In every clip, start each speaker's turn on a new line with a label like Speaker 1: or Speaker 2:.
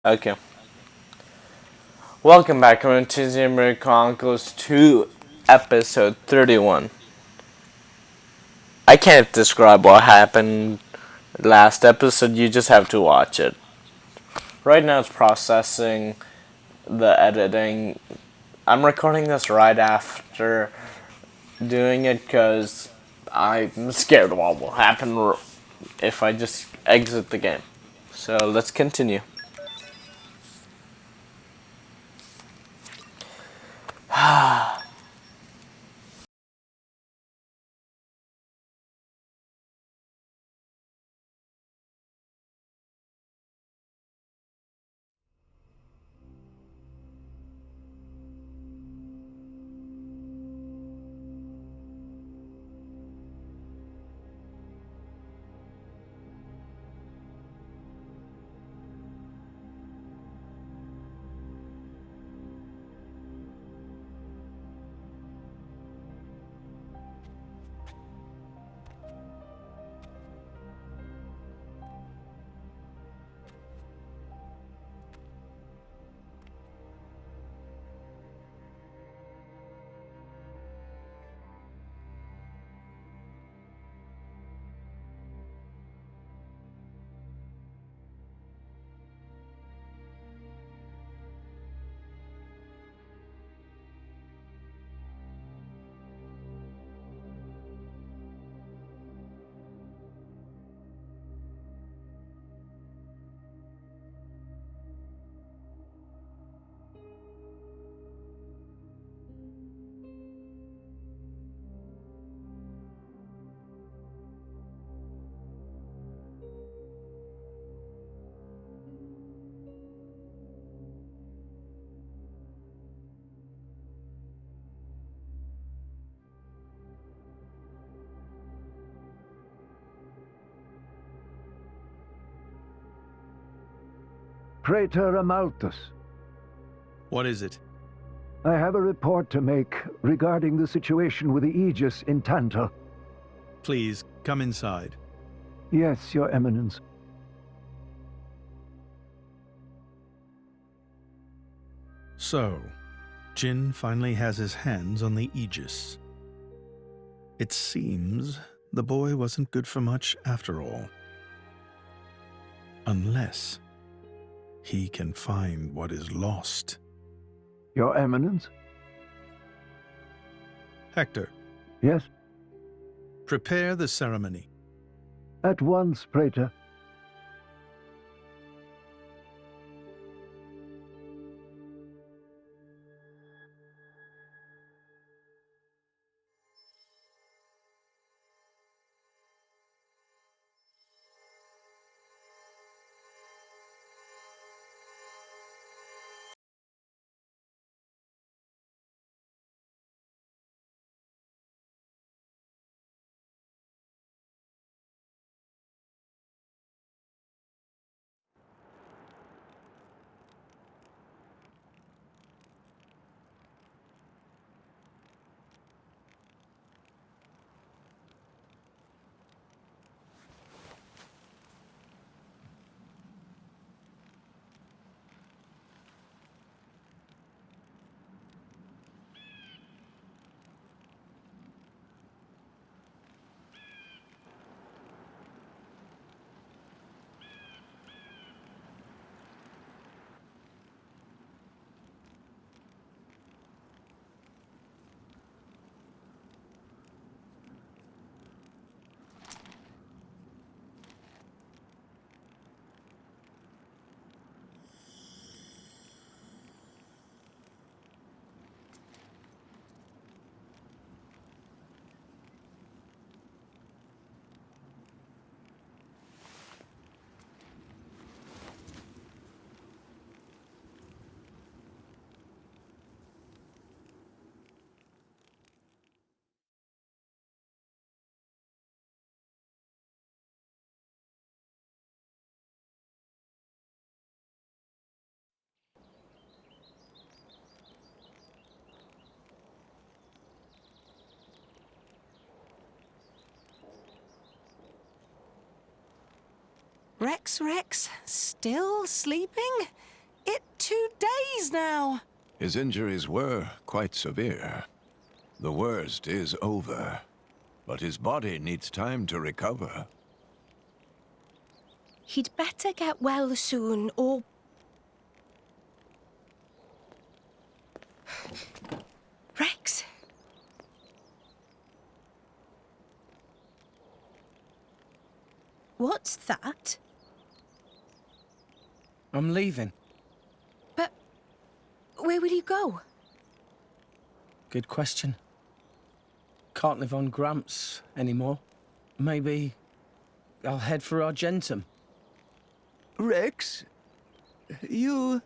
Speaker 1: Okay. Welcome back to Xenoblade Chronicles 2, episode 31. I can't describe what happened last episode, you just have to watch it. Right now it's processing the editing. I'm recording this right after doing it because I'm scared what will happen if I just exit the game. So let's continue.
Speaker 2: Praetor Amalthus,
Speaker 3: What is it?
Speaker 2: I have a report to make regarding the situation with the Aegis in Tantal.
Speaker 3: Please, come inside.
Speaker 2: Yes, Your Eminence.
Speaker 3: So, Jin finally has his hands on the Aegis. It seems the boy wasn't good for much after all. Unless he can find what is lost.
Speaker 2: Your Eminence?
Speaker 3: Hector,
Speaker 2: Yes?
Speaker 3: prepare the ceremony.
Speaker 2: At once, Praetor.
Speaker 4: Rex, still sleeping? 2 days now.
Speaker 5: His injuries were quite severe. The worst is over, but his body needs time to recover.
Speaker 6: He'd better get well soon, or... Rex? What's that?
Speaker 7: I'm leaving.
Speaker 6: But where will you go?
Speaker 7: Good question. Can't live on Gramps anymore. Maybe I'll head for Argentum.
Speaker 2: Rex, you...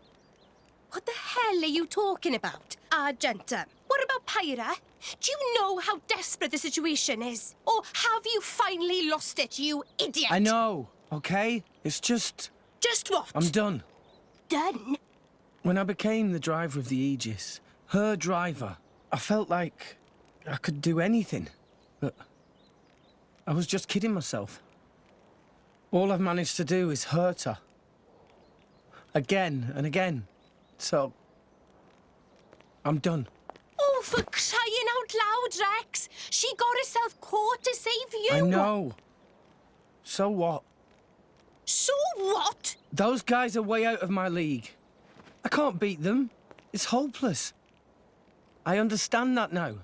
Speaker 6: What the hell are you talking about, Argentum? What about Pyra? Do you know how desperate the situation is? Or have you finally lost it, you idiot?
Speaker 7: I know, okay? It's just...
Speaker 6: Just what?
Speaker 7: I'm done.
Speaker 6: Done?
Speaker 7: When I became the driver of the Aegis, her driver, I felt like I could do anything. But I was just kidding myself. All I've managed to do is hurt her. Again and again. So, I'm done.
Speaker 6: Oh, for crying out loud, Rex! She got herself caught to save you!
Speaker 7: I know. So what?
Speaker 6: So what?
Speaker 7: Those guys are way out of my league. I can't beat them. It's hopeless. I understand that now.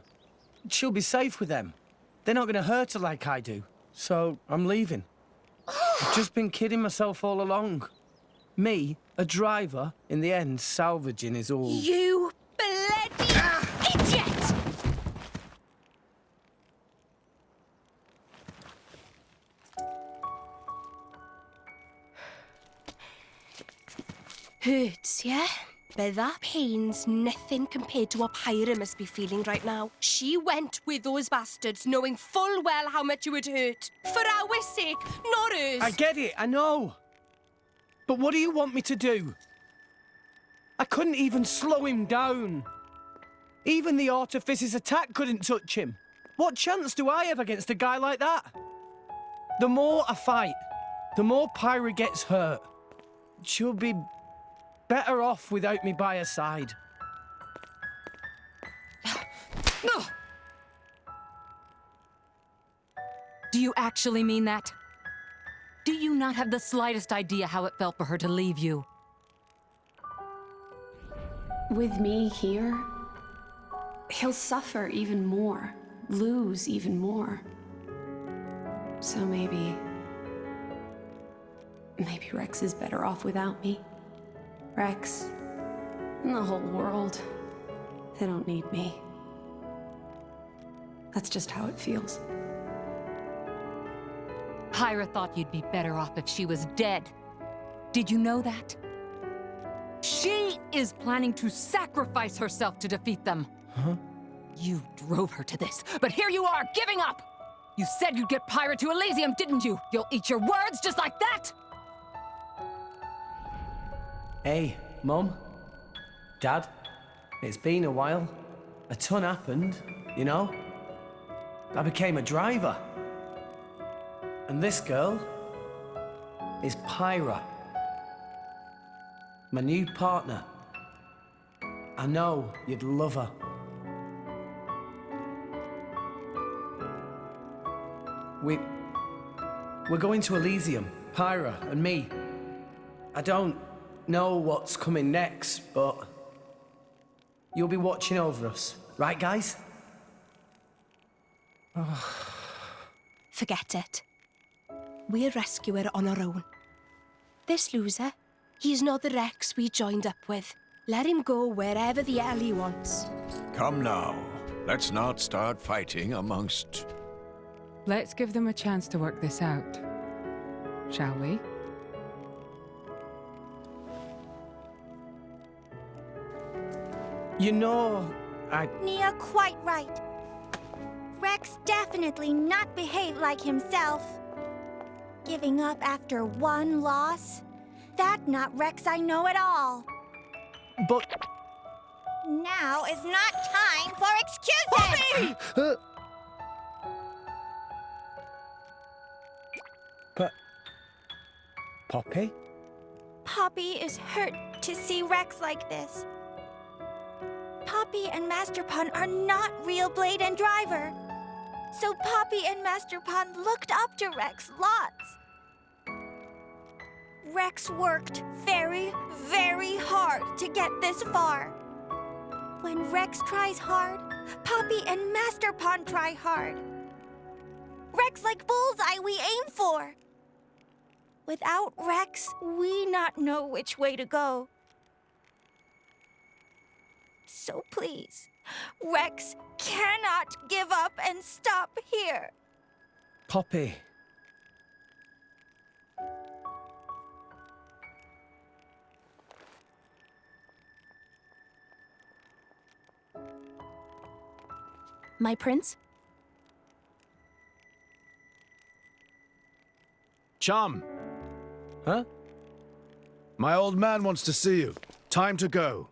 Speaker 7: She'll be safe with them. They're not going to hurt her like I do. So, I'm leaving. I've just been kidding myself all along. Me, a driver, in the end, salvaging is all...
Speaker 6: You bloody idiot! Hurts, yeah? But that pain's nothing compared to what Pyra must be feeling right now. She went with those bastards knowing full well how much it would hurt. For our sake, not hers.
Speaker 7: I get it, I know. But what do you want me to do? I couldn't even slow him down. Even the Artifice's attack couldn't touch him. What chance do I have against a guy like that? The more I fight, the more Pyra gets hurt. She'll be better off without me by her side.
Speaker 8: Do you actually mean that? Do you not have the slightest idea how it felt for her to leave you?
Speaker 9: With me here, he'll suffer even more, lose even more. So maybe Rex is better off without me. Rex and the whole world, they don't need me. That's just how it feels.
Speaker 8: Pyra thought you'd be better off if she was dead. Did you know that? She is planning to sacrifice herself to defeat them.
Speaker 7: Huh?
Speaker 8: You drove her to this, but here you are, giving up! You said you'd get Pyra to Elysium, didn't you? You'll eat your words just like that!
Speaker 7: Hey, Mum, Dad, it's been a while. A ton happened, you know? I became a driver. And this girl is Pyra, my new partner. I know you'd love her. We're going to Elysium, Pyra and me. I don't know what's coming next, but you'll be watching over us, right, guys?
Speaker 6: Forget it. We'll rescue her on our own. This loser, he's not the Rex we joined up with. Let him go wherever the hell he wants.
Speaker 5: Come now. Let's not start fighting amongst...
Speaker 10: Let's give them a chance to work this out, shall we?
Speaker 7: You know,
Speaker 11: Nia quite right. Rex definitely not behaved like himself. Giving up after one loss? That not Rex I know at all.
Speaker 7: But...
Speaker 11: Now is not time for excuses!
Speaker 7: Poppy! Poppy?
Speaker 11: Poppy is hurt to see Rex like this. Poppy and Master Pun are not real Blade and Driver. So Poppy and Master Pun looked up to Rex lots. Rex worked very, very hard to get this far. When Rex tries hard, Poppy and Master Pun try hard. Rex like bullseye we aim for. Without Rex, we not know which way to go. So please, Rex cannot give up and stop here.
Speaker 7: Poppy.
Speaker 9: My prince?
Speaker 4: Chum! Huh? My old man wants to see you. Time to go.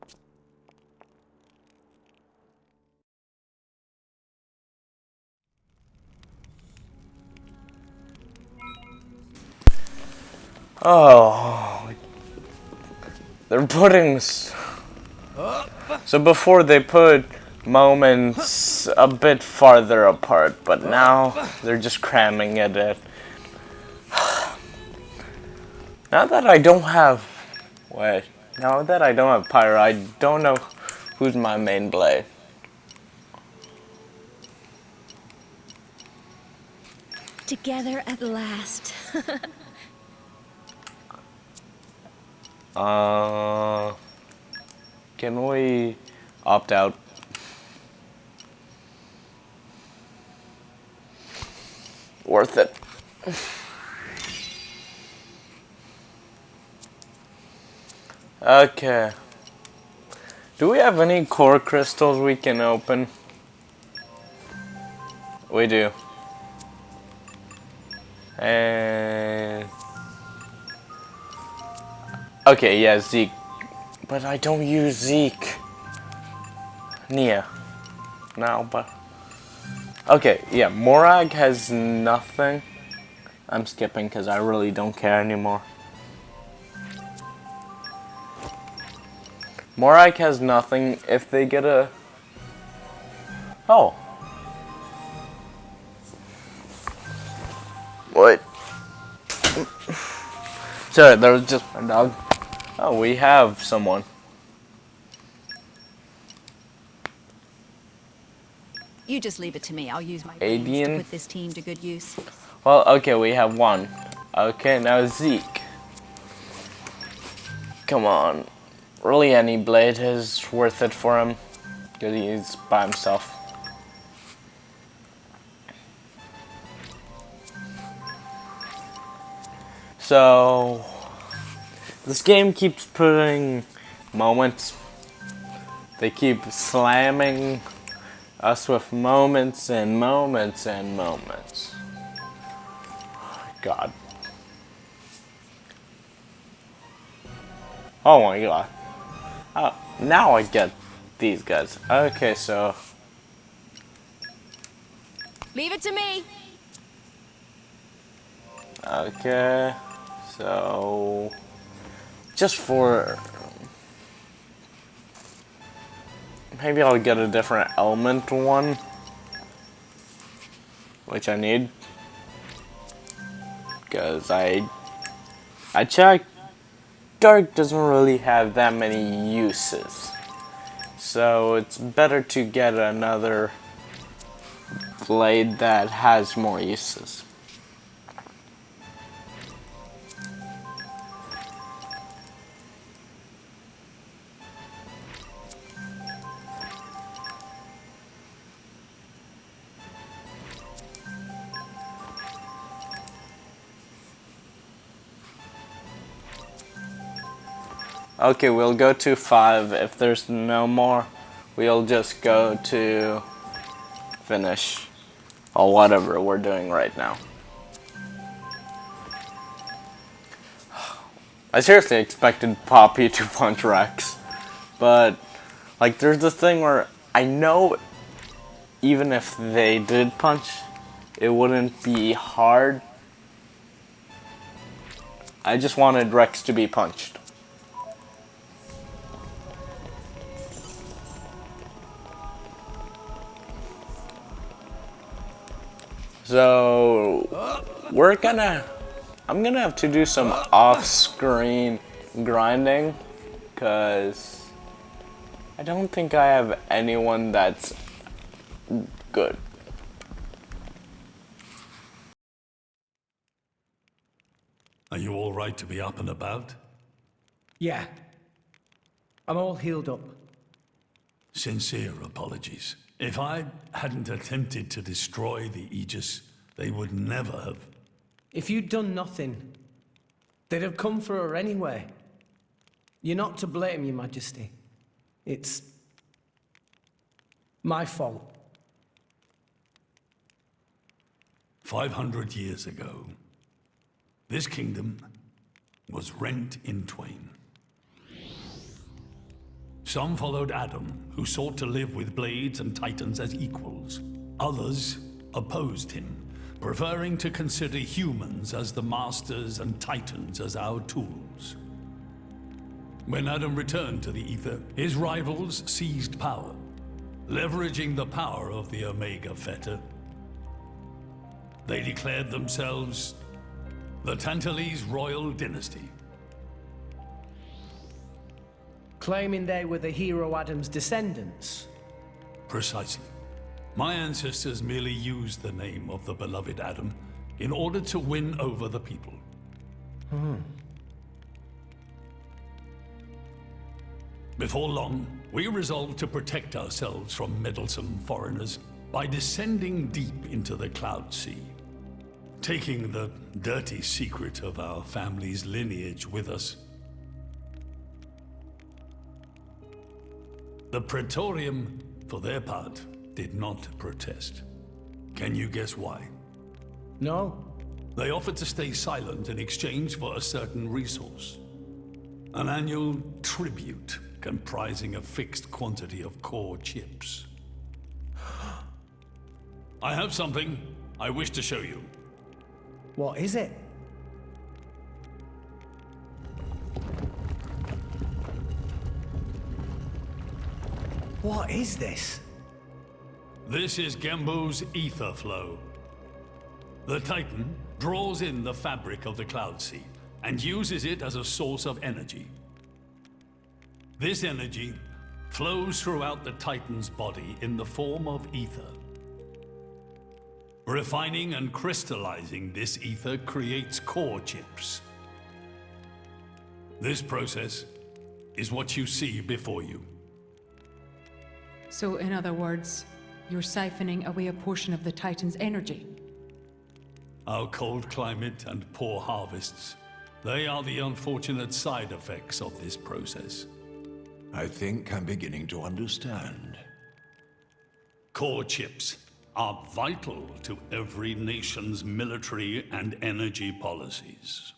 Speaker 1: Oh, they're putting. So before they put moments a bit farther apart, but now they're just cramming it in. Now that I don't have. Wait. Now that I don't have Pyro, I don't know who's my main blade.
Speaker 9: Together at last.
Speaker 1: Can we opt out? Worth it. Okay. Do we have any core crystals we can open? We do. And okay, yeah, Zeke. But I don't use Zeke. Nia. Now, but okay, yeah, Morag has nothing. I'm skipping because I really don't care anymore. Morag has nothing. If they get a... Oh. What? Sorry, there was just a dog. Oh, we have someone.
Speaker 12: You just leave it to me. I'll use my
Speaker 1: Adian.
Speaker 12: brains to put this team to good use.
Speaker 1: Well, okay, we have one. Okay, now Zeke. Come on. Really, any blade is worth it for him. Because he's by himself. So, this game keeps putting moments. They keep slamming us with moments and moments and moments. God. Oh my god. Oh, now I get these guys. Okay, so...
Speaker 12: Leave it to me.
Speaker 1: Okay, so... Just for... Maybe I'll get a different element one. Which I need. Because I checked. Dark doesn't really have that many uses. So it's better to get another blade that has more uses. Okay, we'll go to 5. If there's no more, we'll just go to finish. Or whatever we're doing right now. I seriously expected Poppy to punch Rex. But, like, there's this thing where I know even if they did punch, it wouldn't be hard. I just wanted Rex to be punched. So I'm gonna have to do some off-screen grinding, cause I don't think I have anyone that's good.
Speaker 13: Are you all right to be up and about?
Speaker 7: Yeah. I'm all healed up.
Speaker 13: Sincere apologies. If I hadn't attempted to destroy the Aegis, they would never have.
Speaker 7: If you'd done nothing, they'd have come for her anyway. You're not to blame, Your Majesty. It's my fault.
Speaker 13: 500 years ago, this kingdom was rent in twain. Some followed Adam, who sought to live with blades and titans as equals. Others opposed him, preferring to consider humans as the masters and titans as our tools. When Adam returned to the Ether, his rivals seized power, leveraging the power of the Omega Fetter. They declared themselves the Tantalese royal dynasty.
Speaker 7: Claiming they were the hero Adam's descendants.
Speaker 13: Precisely. My ancestors merely used the name of the beloved Adam in order to win over the people. Before long, we resolved to protect ourselves from meddlesome foreigners by descending deep into the Cloud Sea, taking the dirty secret of our family's lineage with us. The Praetorium, for their part, did not protest. Can you guess why?
Speaker 7: No.
Speaker 13: They offered to stay silent in exchange for a certain resource. An annual tribute comprising a fixed quantity of core chips. I have something I wish to show you.
Speaker 7: What is it? What is this?
Speaker 13: This is Gembo's ether flow. The Titan draws in the fabric of the Cloud Sea and uses it as a source of energy. This energy flows throughout the Titan's body in the form of ether. Refining and crystallizing this ether creates core chips. This process is what you see before you.
Speaker 10: So, in other words, you're siphoning away a portion of the Titan's energy.
Speaker 13: Our cold climate and poor harvests, they are the unfortunate side effects of this process.
Speaker 5: I think I'm beginning to understand.
Speaker 13: Core chips are vital to every nation's military and energy policies.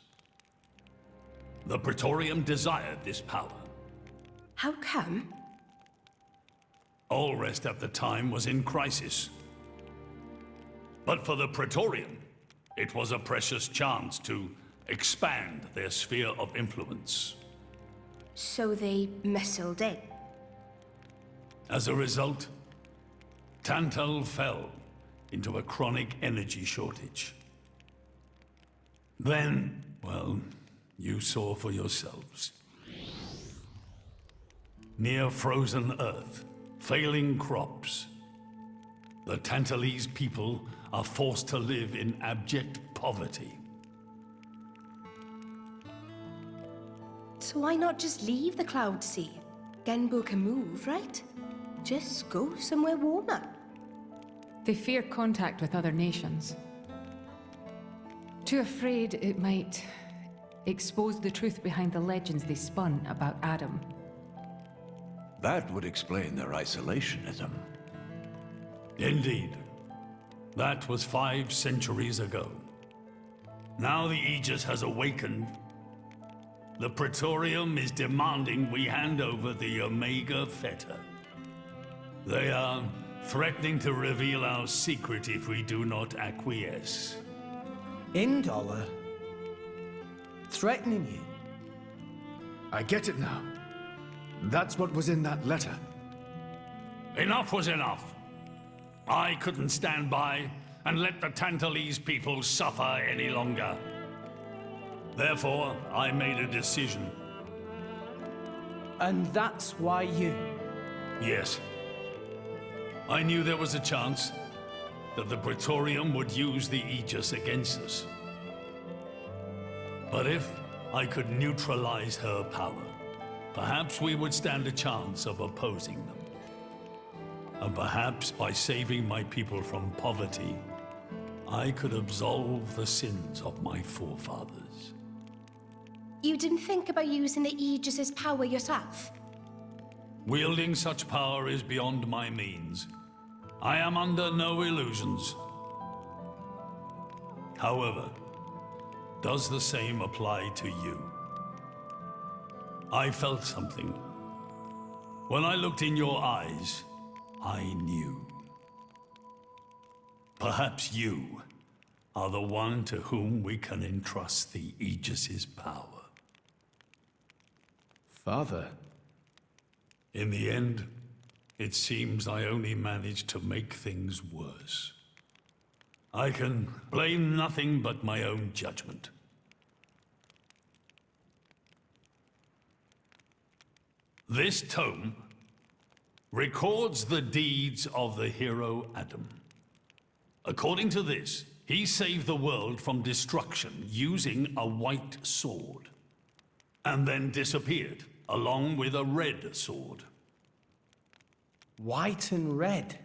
Speaker 13: The Praetorium desired this power.
Speaker 6: How come?
Speaker 13: Allrest at the time was in crisis. But for the Praetorium, it was a precious chance to expand their sphere of influence.
Speaker 6: So they muscled in.
Speaker 13: As a result, Tantal fell into a chronic energy shortage. Then, well, you saw for yourselves. Near frozen Earth, failing crops, the Tantalese people are forced to live in abject poverty.
Speaker 6: So why not just leave the Cloud Sea? Genbo can move, right? Just go somewhere warmer.
Speaker 10: They fear contact with other nations. Too afraid it might expose the truth behind the legends they spun about Adam.
Speaker 5: That would explain their isolationism.
Speaker 13: Indeed. That was 5 centuries ago. Now the Aegis has awakened. The Praetorium is demanding we hand over the Omega Fetter. They are threatening to reveal our secret if we do not acquiesce.
Speaker 7: Indollar? Threatening you?
Speaker 4: I get it now. That's what was in that letter.
Speaker 13: Enough was enough. I couldn't stand by and let the Tantalese people suffer any longer. Therefore, I made a decision.
Speaker 7: And that's why you...
Speaker 13: Yes. I knew there was a chance that the Praetorium would use the Aegis against us. But if I could neutralize her power, perhaps we would stand a chance of opposing them. And perhaps by saving my people from poverty, I could absolve the sins of my forefathers.
Speaker 6: You didn't think about using the Aegis's power yourself?
Speaker 13: Wielding such power is beyond my means. I am under no illusions. However, does the same apply to you? I felt something. When I looked in your eyes, I knew. Perhaps you are the one to whom we can entrust the Aegis's power.
Speaker 7: Father?
Speaker 13: In the end, it seems I only managed to make things worse. I can blame nothing but my own judgment. This tome records the deeds of the hero Adam. According to this, he saved the world from destruction using a white sword, and then disappeared, along with a red sword.
Speaker 7: White and red?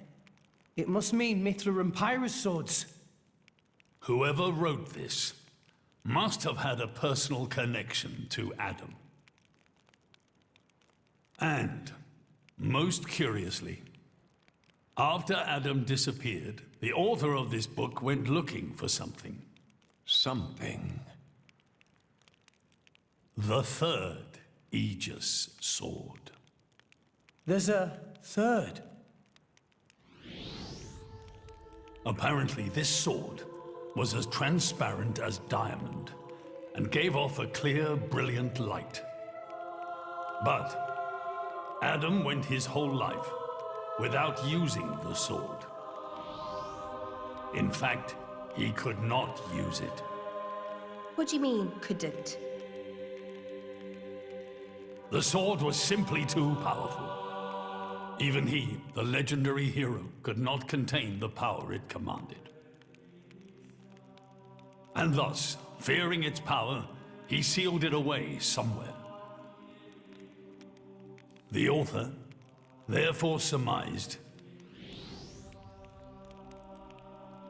Speaker 7: It must mean Mithra and Pyrrha's swords.
Speaker 13: Whoever wrote this must have had a personal connection to Adam. And, most curiously, after Adam disappeared, the author of this book went looking for something.
Speaker 5: Something?
Speaker 13: The third Aegis sword.
Speaker 7: There's a third?
Speaker 13: Apparently, this sword was as transparent as diamond and gave off a clear, brilliant light. But Adam went his whole life without using the sword. In fact, he could not use it.
Speaker 6: What do you mean, couldn't?
Speaker 13: The sword was simply too powerful. Even he, the legendary hero, could not contain the power it commanded. And thus, fearing its power, he sealed it away somewhere. The author therefore surmised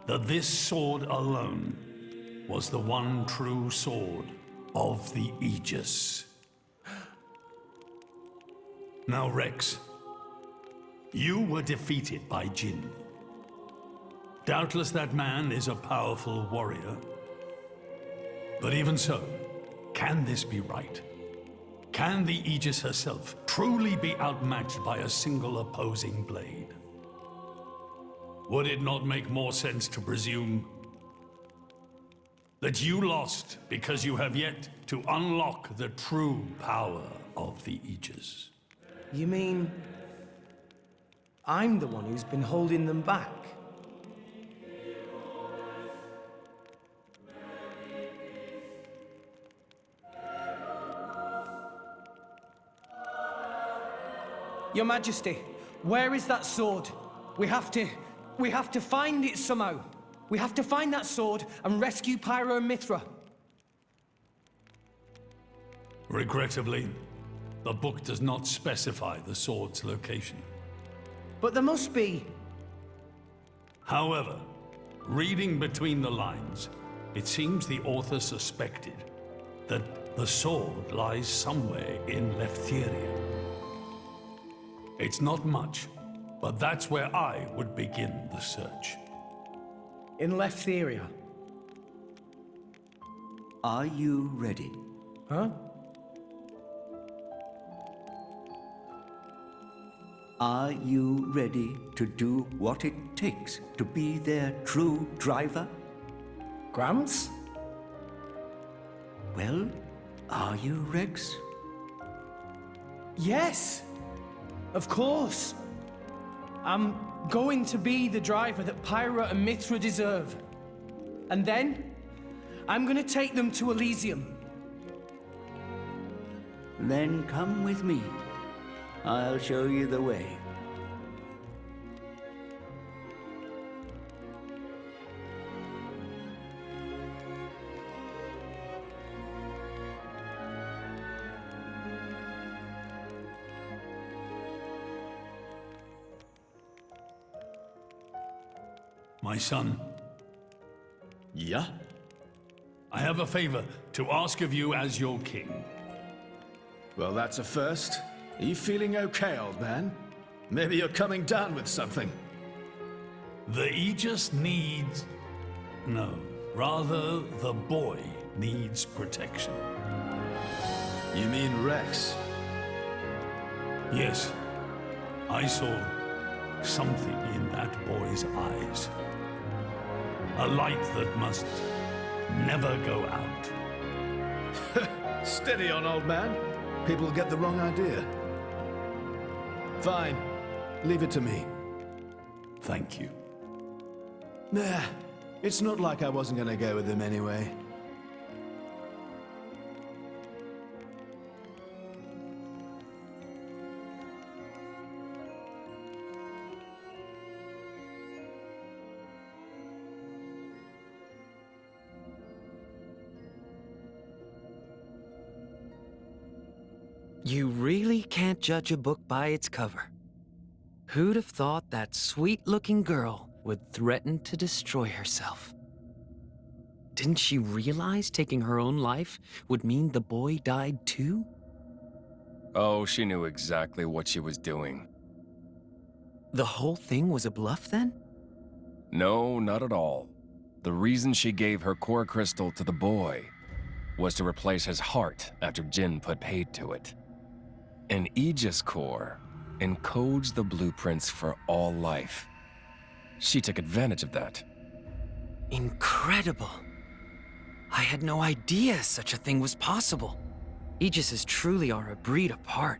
Speaker 13: that this sword alone was the one true sword of the Aegis. Now, Rex, you were defeated by Jin. Doubtless that man is a powerful warrior. But even so, can this be right? Can the Aegis herself truly be outmatched by a single opposing blade? Would it not make more sense to presume that you lost because you have yet to unlock the true power of the Aegis?
Speaker 7: You mean... I'm the one who's been holding them back? Your Majesty, where is that sword? We have to find it somehow. We have to find that sword and rescue Pyro and Mithra.
Speaker 13: Regrettably, the book does not specify the sword's location.
Speaker 7: But there must be.
Speaker 13: However, reading between the lines, it seems the author suspected that the sword lies somewhere in Leftheria. It's not much, but that's where I would begin the search.
Speaker 7: In Leftheria?
Speaker 14: Are you ready?
Speaker 7: Huh?
Speaker 14: Are you ready to do what it takes to be their true driver?
Speaker 7: Gramps?
Speaker 14: Well, are you, Rex?
Speaker 7: Yes! Of course! I'm going to be the driver that Pyra and Mithra deserve. And then, I'm gonna take them to Elysium.
Speaker 14: Then come with me. I'll show you the way.
Speaker 13: My son.
Speaker 4: Yeah?
Speaker 13: I have a favor to ask of you as your king.
Speaker 4: Well, that's a first. Are you feeling okay, old man? Maybe you're coming down with something.
Speaker 13: The Aegis needs... No, rather the boy needs protection.
Speaker 4: You mean Rex?
Speaker 13: Yes, I saw something in that boy's eyes. A light that must never go out.
Speaker 4: Steady on, old man. People will get the wrong idea. Fine. Leave it to me.
Speaker 13: Thank you.
Speaker 4: Nah, it's not like I wasn't gonna go with him anyway.
Speaker 15: You really can't judge a book by its cover. Who'd have thought that sweet-looking girl would threaten to destroy herself? Didn't she realize taking her own life would mean the boy died too?
Speaker 16: Oh, she knew exactly what she was doing.
Speaker 15: The whole thing was a bluff then?
Speaker 16: No, not at all. The reason she gave her core crystal to the boy was to replace his heart after Jin put paid to it. An Aegis core encodes the blueprints for all life. She took advantage of that.
Speaker 15: Incredible. I had no idea such a thing was possible. Aegises truly are a breed apart.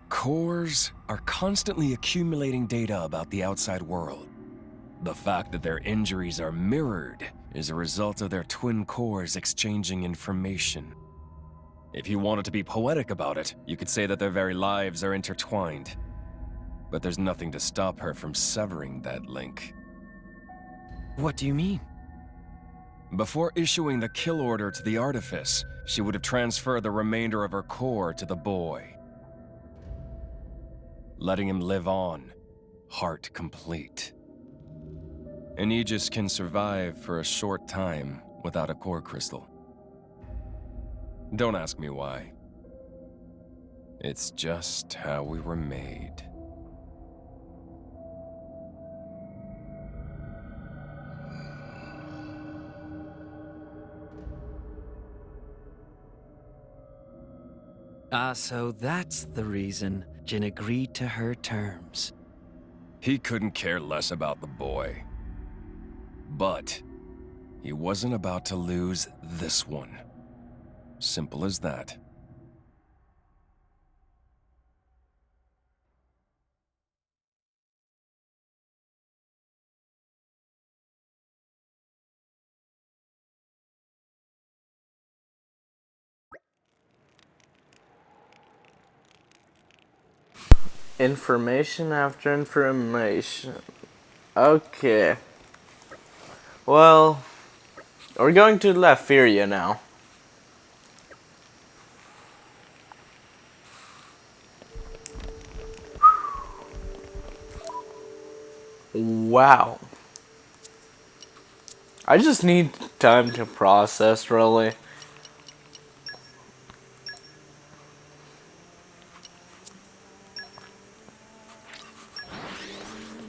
Speaker 16: Cores are constantly accumulating data about the outside world. The fact that their injuries are mirrored is a result of their twin cores exchanging information. If you wanted to be poetic about it, you could say that their very lives are intertwined. But there's nothing to stop her from severing that link.
Speaker 15: What do you mean?
Speaker 16: Before issuing the kill order to the artifice, she would have transferred the remainder of her core to the boy, letting him live on, heart complete. An Aegis can survive for a short time without a core crystal. Don't ask me why. It's just how we were made.
Speaker 15: So that's the reason Jin agreed to her terms.
Speaker 16: He couldn't care less about the boy. But he wasn't about to lose this one. Simple as that.
Speaker 1: Information after information. Okay. Well, we're going to Latveria now. Wow. I just need time to process, really.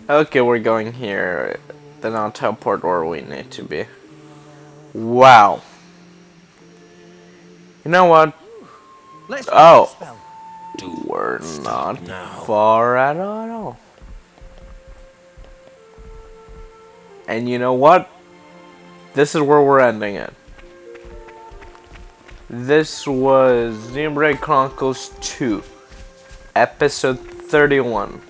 Speaker 1: Okay, we're going here. Then I'll teleport where we need to be. Wow. You know what? Oh. We're not far at all. And you know what? This is where we're ending it. This was Xenoblade Chronicles 2, Episode 31.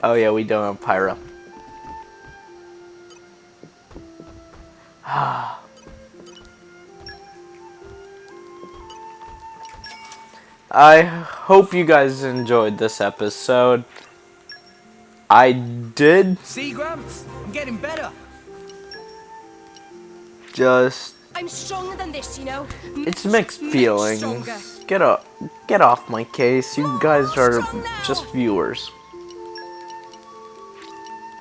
Speaker 1: Oh yeah, we don't have pyro. I hope you guys enjoyed this episode. I did.
Speaker 7: See, Gramps? I'm getting better.
Speaker 1: Just...
Speaker 6: I'm stronger than this, you know.
Speaker 1: It's mixed feelings.
Speaker 6: Stronger.
Speaker 1: Get off my case. You guys are just viewers.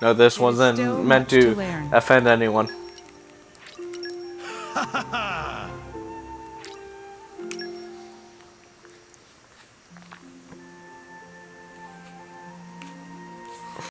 Speaker 1: No, this wasn't meant to offend anyone.
Speaker 4: Ha ha ha!